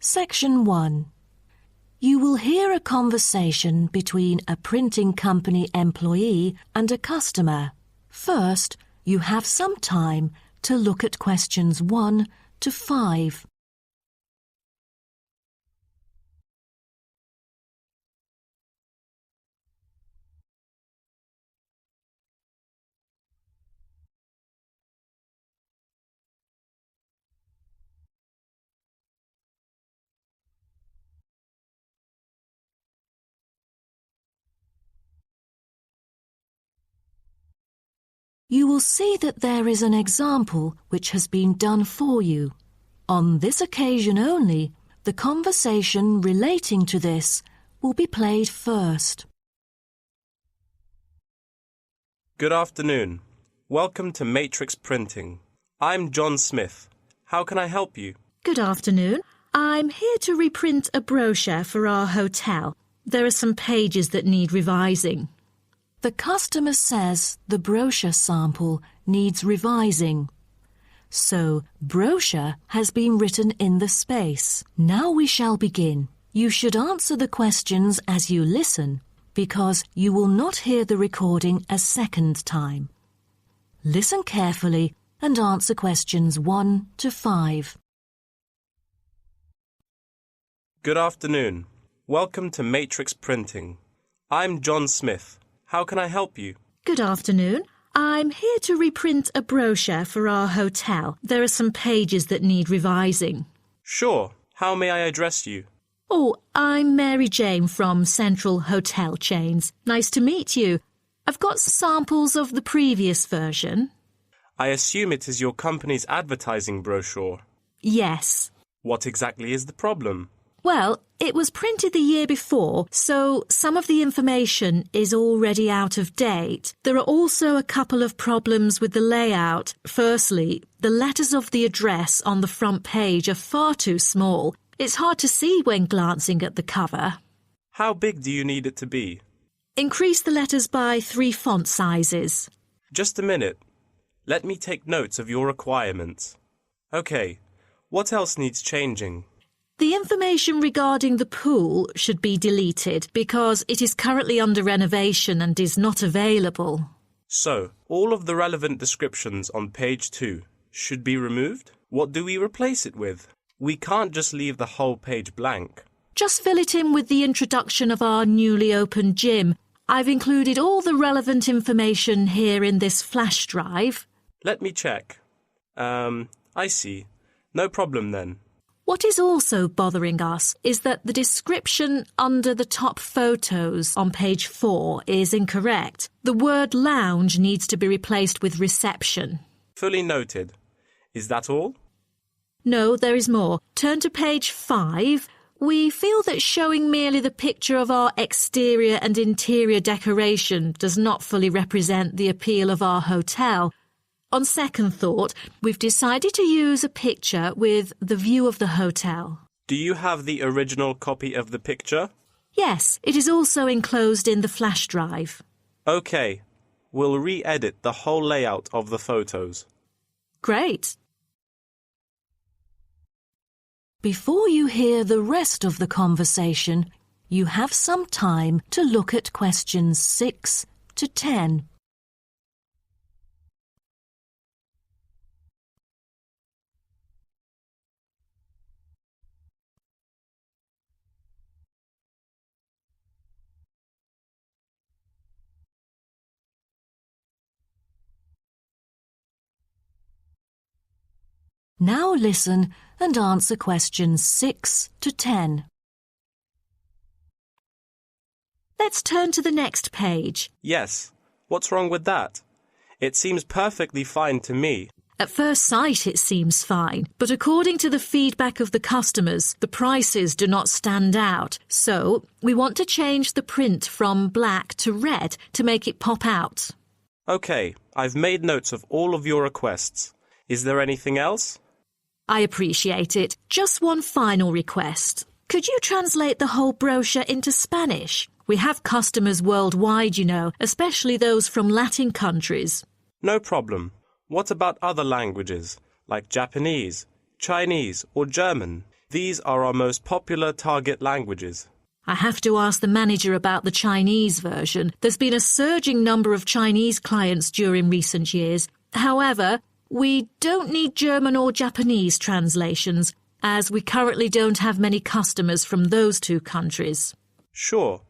Section 1. You will hear a conversation between a printing company employee and a customer. First, you have some time to look at questions 1 to 5. You will see that there is an example which has been done for you. On this occasion only, the conversation relating to this will be played first. Good afternoon. Welcome to Matrix Printing. I'm John Smith. How can I help you? Good afternoon. I'm here to reprint a brochure for our hotel. There are some pages that need revising. The customer says the brochure sample needs revising. So, brochure has been written in the space. Now we shall begin. You should answer the questions as you listen, because you will not hear the recording a second time. Listen carefully and answer questions 1 to 5. Good afternoon. Welcome to Matrix Printing. I'm John Smith. How can I help you? Good afternoon. I'm here to reprint a brochure for our hotel. There are some pages that need revising. Sure. How may I address you? Oh, I'm Mary Jane from Central Hotel Chains. Nice to meet you. I've got samples of the previous version. I assume it is your company's advertising brochure. Yes. What exactly is the problem? Well, it was printed the year before, so some of the information is already out of date. There are also a couple of problems with the layout. Firstly, the letters of the address on the front page are far too small. It's hard to see when glancing at the cover. How big do you need it to be? Increase the letters by 3 font sizes. Just a minute. Let me take notes of your requirements. Okay, what else needs changing? The information regarding the pool should be deleted because it is currently under renovation and is not available. So, all of the relevant descriptions on page 2 should be removed? What do we replace it with? We can't just leave the whole page blank. Just fill it in with the introduction of our newly opened gym. I've included all the relevant information here in this flash drive. Let me check. I see. No problem then. What is also bothering us is that the description under the top photos on page 4 is incorrect. The word lounge needs to be replaced with reception. Fully noted. Is that all? No, there is more. Turn to page 5. We feel that showing merely the picture of our exterior and interior decoration does not fully represent the appeal of our hotel. On second thought, we've decided to use a picture with the view of the hotel. Do you have the original copy of the picture? Yes, it is also enclosed in the flash drive. Okay, we'll re-edit the whole layout of the photos. Great. Before you hear the rest of the conversation, you have some time to look at questions 6 to 10. Now listen and answer questions 6 to 10. Let's turn to the next page. Yes. What's wrong with that? It seems perfectly fine to me. At first sight, it seems fine, but according to the feedback of the customers, the prices do not stand out. So, we want to change the print from black to red to make it pop out. Okay, I've made notes of all of your requests. Is there anything else? I appreciate it. Just one final request. Could you translate the whole brochure into Spanish? We have customers worldwide, you know, especially those from Latin countries. No problem. What about other languages, like Japanese, Chinese or German? These are our most popular target languages. I have to ask the manager about the Chinese version. There's been a surging number of Chinese clients during recent years. However, we don't need German or Japanese translations, as we currently don't have many customers from those two countries. Sure,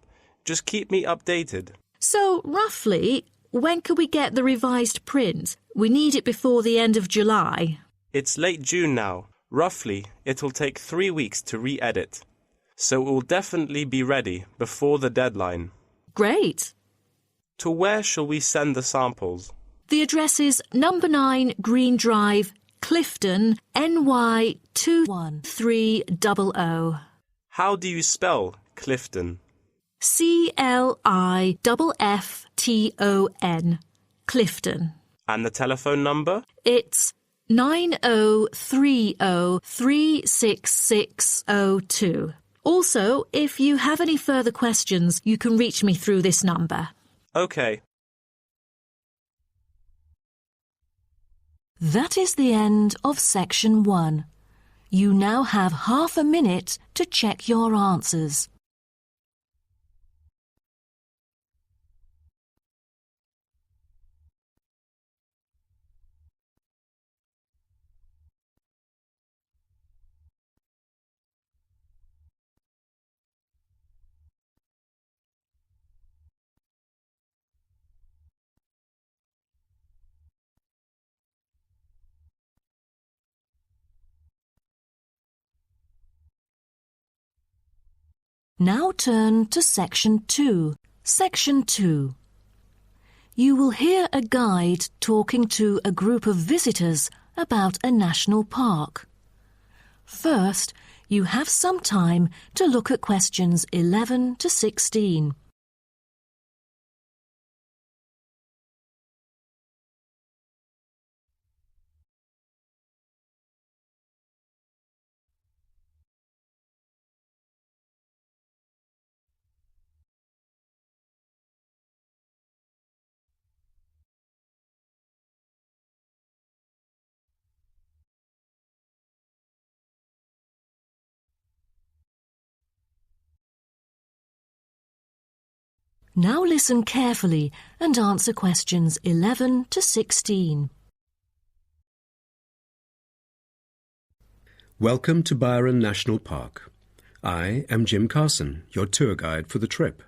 just keep me updated. So, roughly, when could we get the revised print? We need it before the end of July. It's late June now. Roughly, it'll take 3 weeks to re-edit. So it will definitely be ready before the deadline. Great. To where shall we send the samples? The address is number 9 Green Drive, Clifton, NY 21300. How do you spell Clifton? CLIFFTON, Clifton. And the telephone number? It's 9030366602. Also, if you have any further questions, you can reach me through this number. Okay. That is the end of section 1. You now have half a minute to check your answers. Now turn to section 2. Section 2. You will hear a guide talking to a group of visitors about a national park. First, you have some time to look at questions 11 to 16. Now listen carefully and answer questions 11 to 16. Welcome to Byron National Park. I am Jim Carson, your tour guide for the trip.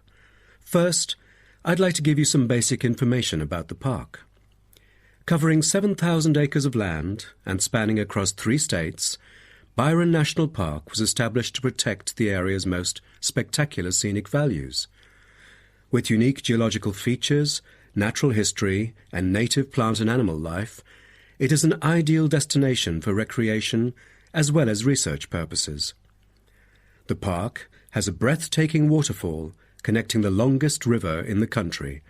First, I'd like to give you some basic information about the park. Covering 7,000 acres of land and spanning across 3 states, Byron National Park was established to protect the area's most spectacular scenic values. With unique geological features, natural history, and native plant and animal life, it is an ideal destination for recreation as well as research purposes. The park has a breathtaking waterfall connecting the longest river in the country,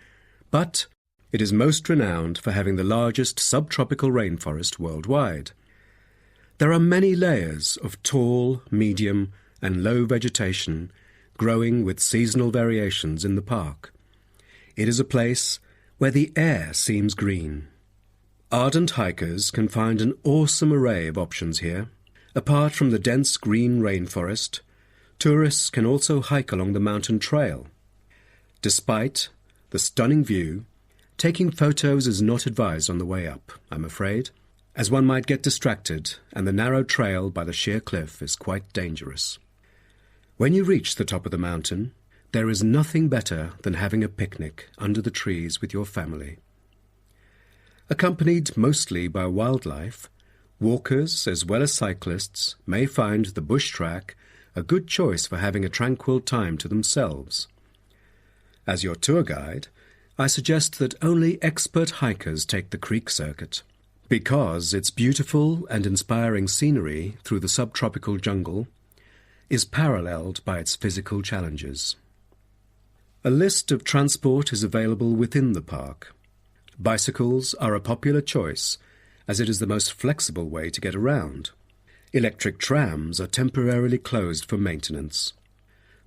but it is most renowned for having the largest subtropical rainforest worldwide. There are many layers of tall, medium, and low vegetation growing with seasonal variations in the park. It is a place where the air seems green. Ardent hikers can find an awesome array of options here. Apart from the dense green rainforest, tourists can also hike along the mountain trail. Despite the stunning view, taking photos is not advised on the way up, I'm afraid, as one might get distracted and the narrow trail by the sheer cliff is quite dangerous. When you reach the top of the mountain, there is nothing better than having a picnic under the trees with your family. Accompanied mostly by wildlife, walkers as well as cyclists may find the bush track a good choice for having a tranquil time to themselves. As your tour guide, I suggest that only expert hikers take the creek circuit, because its beautiful and inspiring scenery through the subtropical jungle is paralleled by its physical challenges. A list of transport is available within the park. Bicycles are a popular choice, as it is the most flexible way to get around. Electric trams are temporarily closed for maintenance.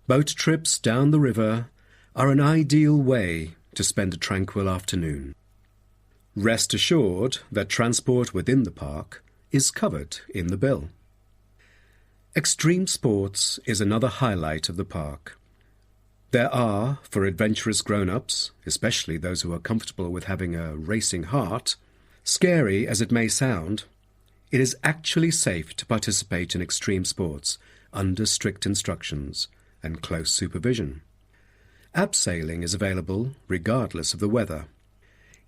Boat trips down the river are an ideal way to spend a tranquil afternoon. Rest assured that transport within the park is covered in the bill. Extreme sports is another highlight of the park. There are, for adventurous grown-ups, especially those who are comfortable with having a racing heart, scary as it may sound, it is actually safe to participate in extreme sports under strict instructions and close supervision. Abseiling is available regardless of the weather.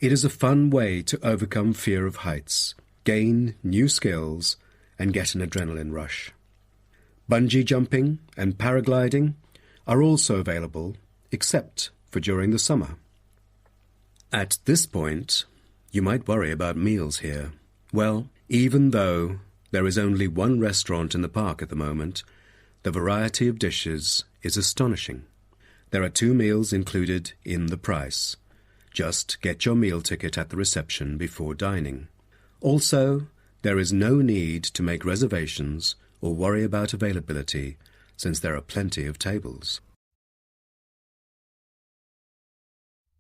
It is a fun way to overcome fear of heights, gain new skills, and get an adrenaline rush. Bungee jumping and paragliding are also available, except for during the summer. At this point, you might worry about meals here. Well, even though there is only one restaurant in the park at the moment, the variety of dishes is astonishing. There are 2 meals included in the price. Just get your meal ticket at the reception before dining. Also, there is no need to make reservations or worry about availability, since there are plenty of tables.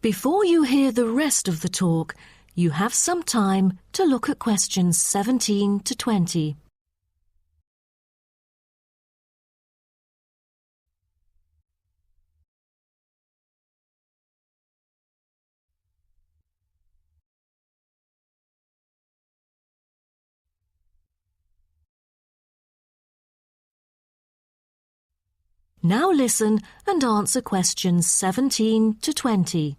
Before you hear the rest of the talk, you have some time to look at questions 17 to 20. Now listen and answer questions 17 to 20.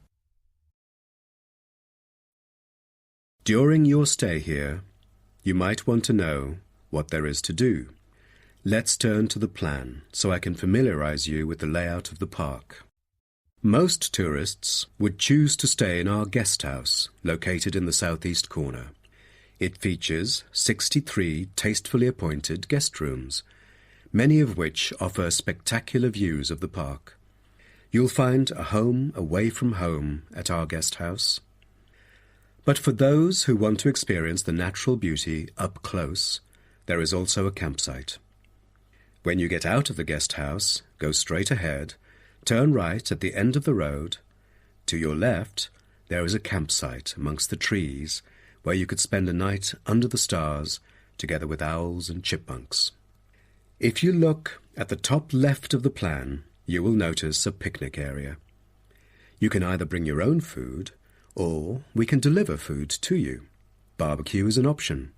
During your stay here, you might want to know what there is to do. Let's turn to the plan so I can familiarize you with the layout of the park. Most tourists would choose to stay in our guest house, located in the southeast corner. It features 63 tastefully appointed guest rooms, many of which offer spectacular views of the park. You'll find a home away from home at our guest house. But for those who want to experience the natural beauty up close, there is also a campsite. When you get out of the guest house, go straight ahead, turn right at the end of the road. To your left, there is a campsite amongst the trees where you could spend a night under the stars together with owls and chipmunks. If you look at the top left of the plan, you will notice a picnic area. You can either bring your own food, or we can deliver food to you. Barbecue is an option.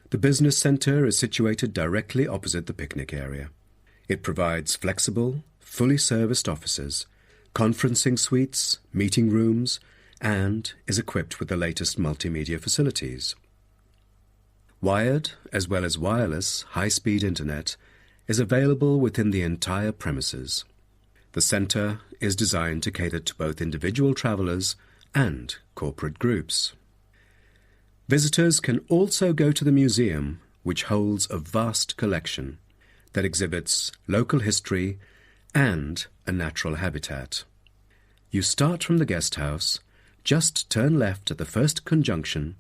The business centre is situated directly opposite the picnic area. It provides flexible, fully serviced offices, conferencing suites, meeting rooms, and is equipped with the latest multimedia facilities. Wired, as well as wireless, high-speed internet is available within the entire premises. The centre is designed to cater to both individual travellers and corporate groups. Visitors can also go to the museum, which holds a vast collection that exhibits local history and a natural habitat. You start from the guest house, just turn left at the first conjunction,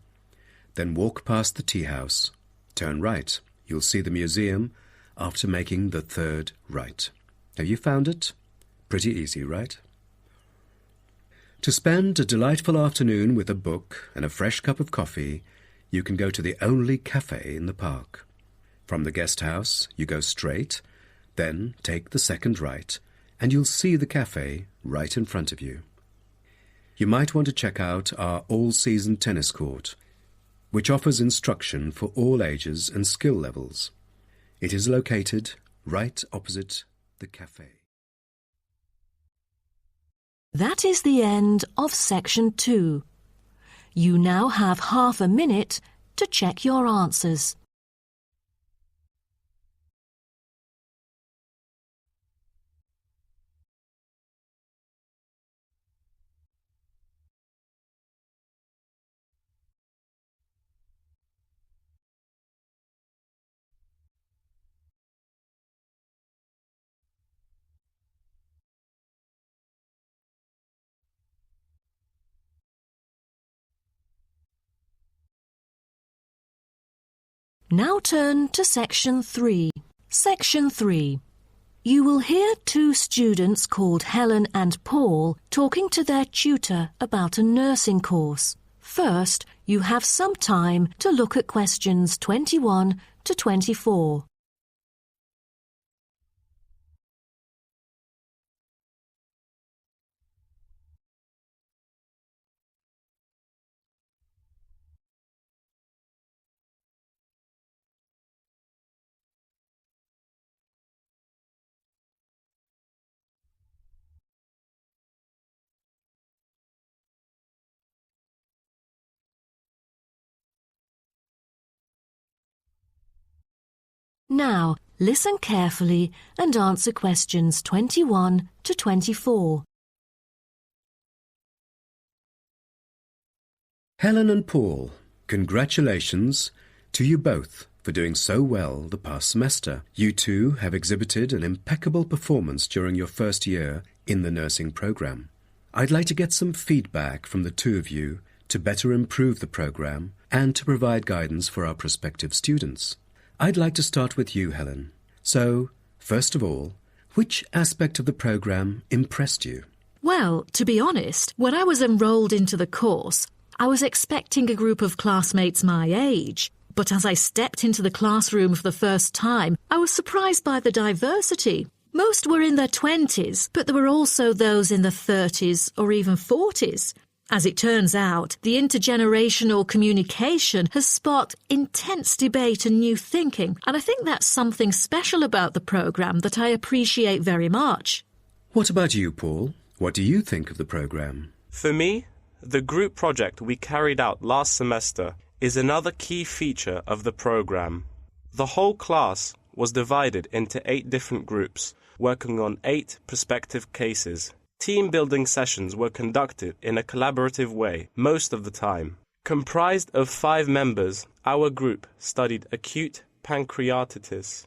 then walk past the tea house. Turn right. You'll see the museum after making the third right. Have you found it? Pretty easy, right? To spend a delightful afternoon with a book and a fresh cup of coffee, you can go to the only cafe in the park. From the guest house, you go straight, then take the second right, and you'll see the cafe right in front of you. You might want to check out our all-season tennis court, which offers instruction for all ages and skill levels. It is located right opposite the cafe. That is the end of section 2. You now have half a minute to check your answers. Now turn to section 3. Section 3. You will hear 2 students called Helen and Paul talking to their tutor about a nursing course. First, you have some time to look at questions 21 to 24. Now, listen carefully and answer questions 21 to 24. Helen and Paul, congratulations to you both for doing so well the past semester. You two have exhibited an impeccable performance during your first year in the nursing program. I'd like to get some feedback from the two of you to better improve the program and to provide guidance for our prospective students. I'd like to start with you, Helen. So, first of all, which aspect of the program impressed you? Well, to be honest, when I was enrolled into the course, I was expecting a group of classmates my age. But as I stepped into the classroom for the first time, I was surprised by the diversity. Most were in their 20s, but there were also those in their 30s or even 40s. As it turns out, the intergenerational communication has sparked intense debate and new thinking, and I think that's something special about the programme that I appreciate very much. What about you, Paul? What do you think of the programme? For me, the group project we carried out last semester is another key feature of the program. The whole class was divided into 8 different groups, working on 8 prospective cases. Team-building sessions were conducted in a collaborative way most of the time. Comprised of 5 members, our group studied acute pancreatitis.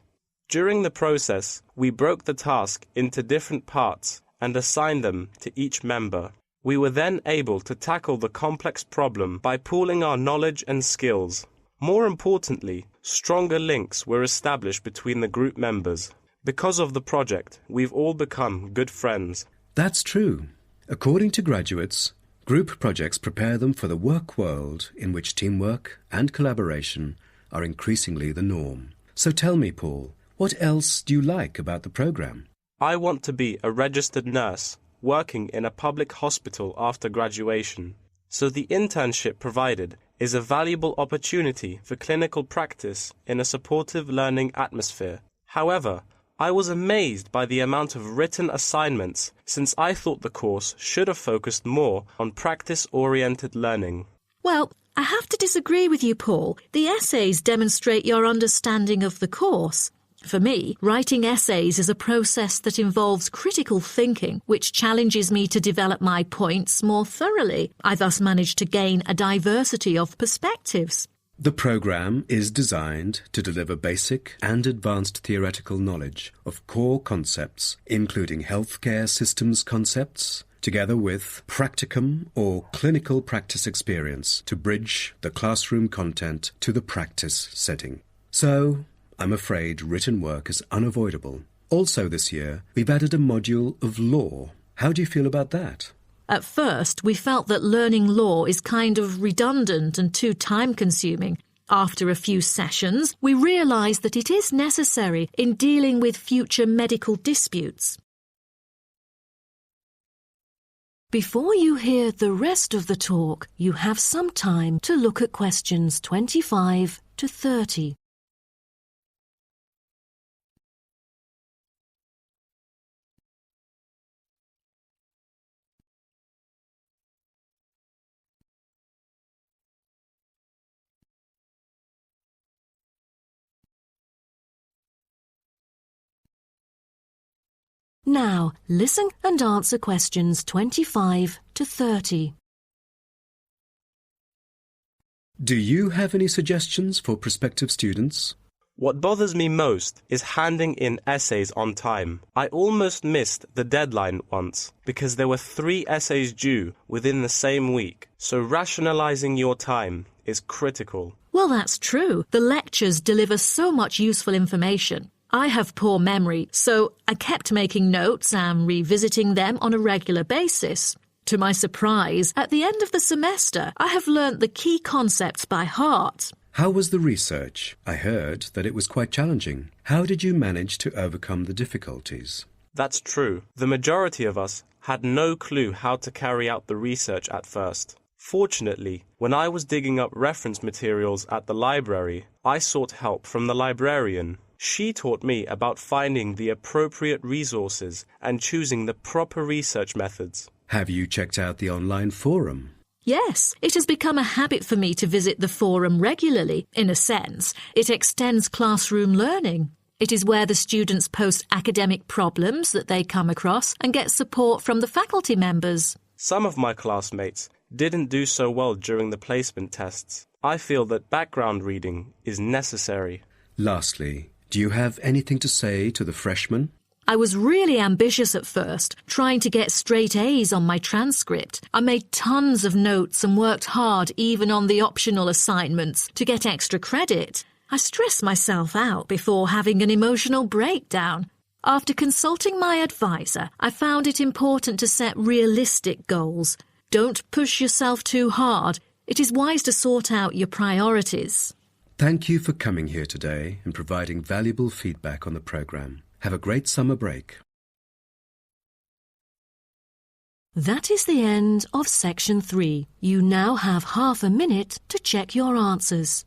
During the process, we broke the task into different parts and assigned them to each member. We were then able to tackle the complex problem by pooling our knowledge and skills. More importantly, stronger links were established between the group members. Because of the project, we've all become good friends. That's true. According to graduates, group projects prepare them for the work world in which teamwork and collaboration are increasingly the norm. So tell me, Paul, what else do you like about the program? I want to be a registered nurse working in a public hospital after graduation. So the internship provided is a valuable opportunity for clinical practice in a supportive learning atmosphere. However, I was amazed by the amount of written assignments, since I thought the course should have focused more on practice-oriented learning. Well, I have to disagree with you, Paul. The essays demonstrate your understanding of the course. For me, writing essays is a process that involves critical thinking, which challenges me to develop my points more thoroughly. I thus managed to gain a diversity of perspectives. The program is designed to deliver basic and advanced theoretical knowledge of core concepts, including healthcare systems concepts, together with practicum or clinical practice experience to bridge the classroom content to the practice setting. So, I'm afraid written work is unavoidable. Also this year, we've added a module of law. How do you feel about that? At first, we felt that learning law is kind of redundant and too time-consuming. After a few sessions, we realised that it is necessary in dealing with future medical disputes. Before you hear the rest of the talk, you have some time to look at questions 25 to 30. Now, listen and answer questions 25 to 30. Do you have any suggestions for prospective students? What bothers me most is handing in essays on time. I almost missed the deadline once because there were 3 essays due within the same week, so rationalizing your time is critical. Well, that's true. The lectures deliver so much useful information. I have poor memory, so I kept making notes and revisiting them on a regular basis. To my surprise, at the end of the semester, I have learnt the key concepts by heart. How was the research? I heard that it was quite challenging. How did you manage to overcome the difficulties? That's true. The majority of us had no clue how to carry out the research at first. Fortunately, when I was digging up reference materials at the library, I sought help from the librarian. She taught me about finding the appropriate resources and choosing the proper research methods. Have you checked out the online forum? Yes, it has become a habit for me to visit the forum regularly. In a sense, it extends classroom learning. It is where the students post academic problems that they come across and get support from the faculty members. Some of my classmates didn't do so well during the placement tests. I feel that background reading is necessary. Lastly, do you have anything to say to the freshmen? I was really ambitious at first, trying to get straight A's on my transcript. I made tons of notes and worked hard even on the optional assignments to get extra credit. I stressed myself out before having an emotional breakdown. After consulting my advisor, I found it important to set realistic goals. Don't push yourself too hard. It is wise to sort out your priorities. Thank you for coming here today and providing valuable feedback on the program. Have a great summer break. That is the end of Section 3. You now have half a minute to check your answers.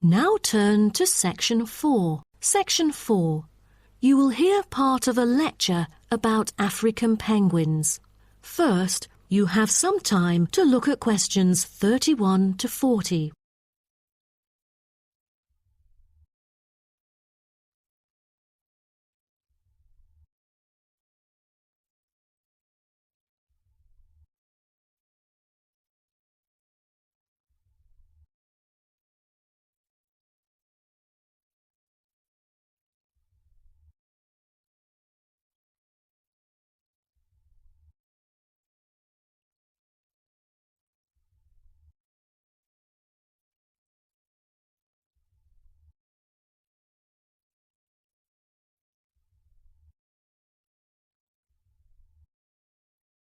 Now turn to Section 4. Section 4. You will hear part of a lecture about African penguins. First, you have some time to look at questions 31 to 40.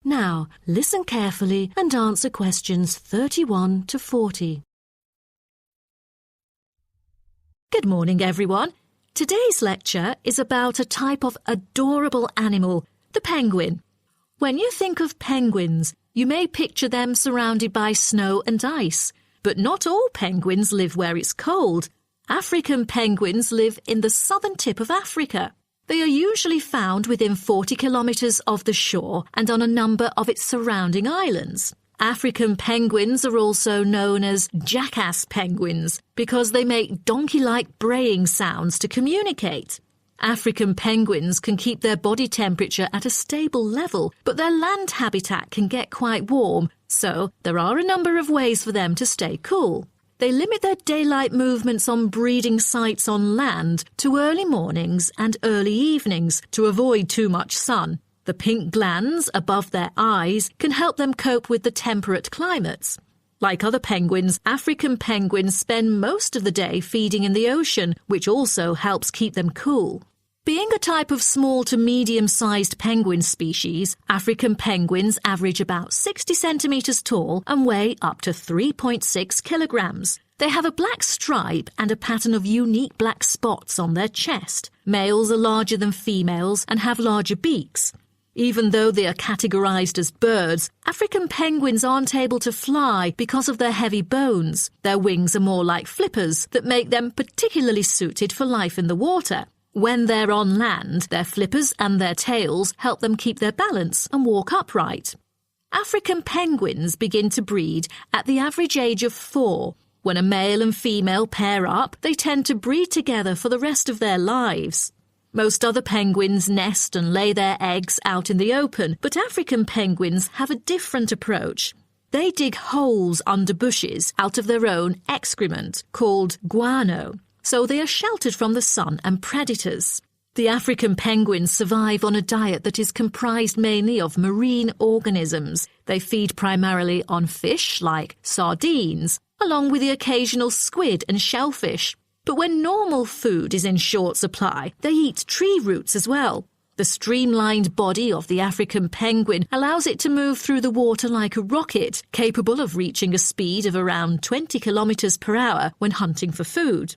Now, listen carefully and answer questions 31 to 40. Good morning, everyone. Today's lecture is about a type of adorable animal, the penguin. When you think of penguins, you may picture them surrounded by snow and ice. But not all penguins live where it's cold. African penguins live in the southern tip of Africa. They are usually found within 40 kilometres of the shore and on a number of its surrounding islands. African penguins are also known as jackass penguins because they make donkey-like braying sounds to communicate. African penguins can keep their body temperature at a stable level, but their land habitat can get quite warm, so there are a number of ways for them to stay cool. They limit their daylight movements on breeding sites on land to early mornings and early evenings to avoid too much sun. The pink glands above their eyes can help them cope with the temperate climates. Like other penguins, African penguins spend most of the day feeding in the ocean, which also helps keep them cool. Being a type of small to medium-sized penguin species, African penguins average about 60 centimetres tall and weigh up to 3.6 kilograms. They have a black stripe and a pattern of unique black spots on their chest. Males are larger than females and have larger beaks. Even though they are categorized as birds, African penguins aren't able to fly because of their heavy bones. Their wings are more like flippers that make them particularly suited for life in the water. When they're on land, their flippers and their tails help them keep their balance and walk upright. African penguins begin to breed at the average age of 4. When a male and female pair up, they tend to breed together for the rest of their lives. Most other penguins nest and lay their eggs out in the open, but African penguins have a different approach. They dig holes under bushes out of their own excrement, called guano, so they are sheltered from the sun and predators. The African penguins survive on a diet that is comprised mainly of marine organisms. They feed primarily on fish like sardines, along with the occasional squid and shellfish. But when normal food is in short supply, they eat tree roots as well. The streamlined body of the African penguin allows it to move through the water like a rocket, capable of reaching a speed of around 20 kilometers per hour when hunting for food.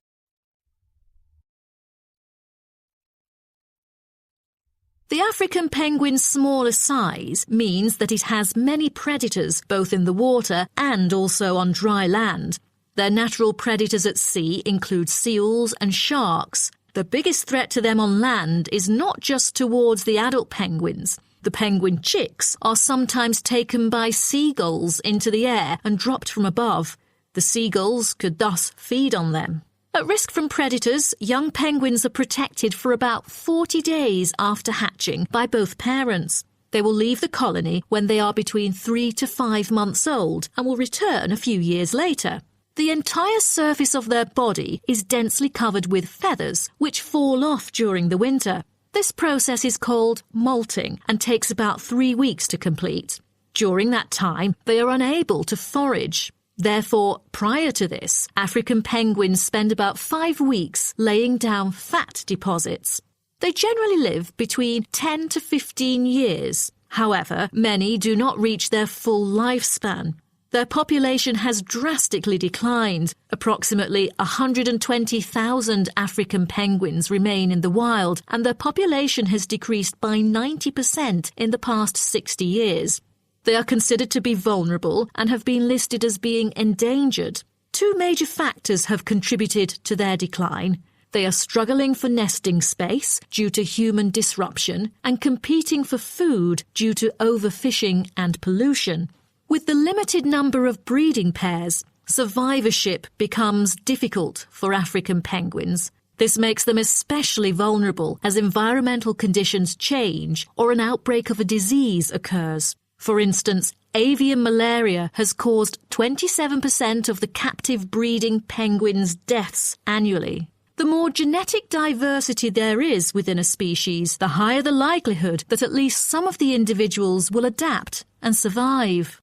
The African penguin's smaller size means that it has many predators both in the water and also on dry land. Their natural predators at sea include seals and sharks. The biggest threat to them on land is not just towards the adult penguins. The penguin chicks are sometimes taken by seagulls into the air and dropped from above. The seagulls could thus feed on them. At risk from predators, young penguins are protected for about 40 days after hatching by both parents. They will leave the colony when they are between 3 to 5 months old and will return a few years later. The entire surface of their body is densely covered with feathers, which fall off during the winter. This process is called molting and takes about 3 weeks to complete. During that time, they are unable to forage. Therefore, prior to this, African penguins spend about 5 weeks laying down fat deposits. They generally live between 10 to 15 years. However, many do not reach their full lifespan. Their population has drastically declined. Approximately 120,000 African penguins remain in the wild, and their population has decreased by 90% in the past 60 years. They are considered to be vulnerable and have been listed as being endangered. 2 major factors have contributed to their decline. They are struggling for nesting space due to human disruption and competing for food due to overfishing and pollution. With the limited number of breeding pairs, survivorship becomes difficult for African penguins. This makes them especially vulnerable as environmental conditions change or an outbreak of a disease occurs. For instance, avian malaria has caused 27% of the captive breeding penguins' deaths annually. The more genetic diversity there is within a species, the higher the likelihood that at least some of the individuals will adapt and survive.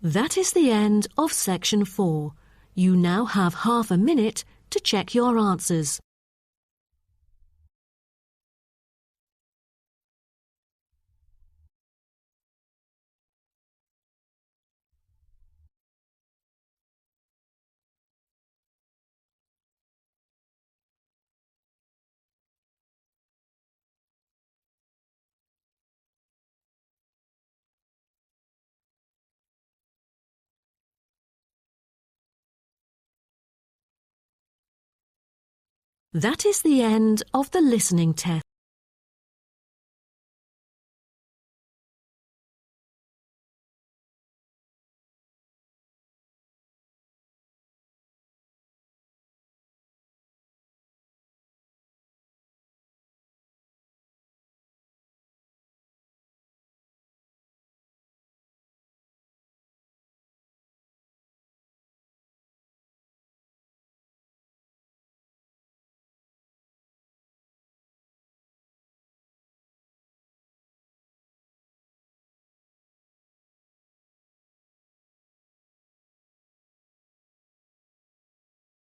That is the end of section 4. You now have half a minute to check your answers. That is the end of the listening test.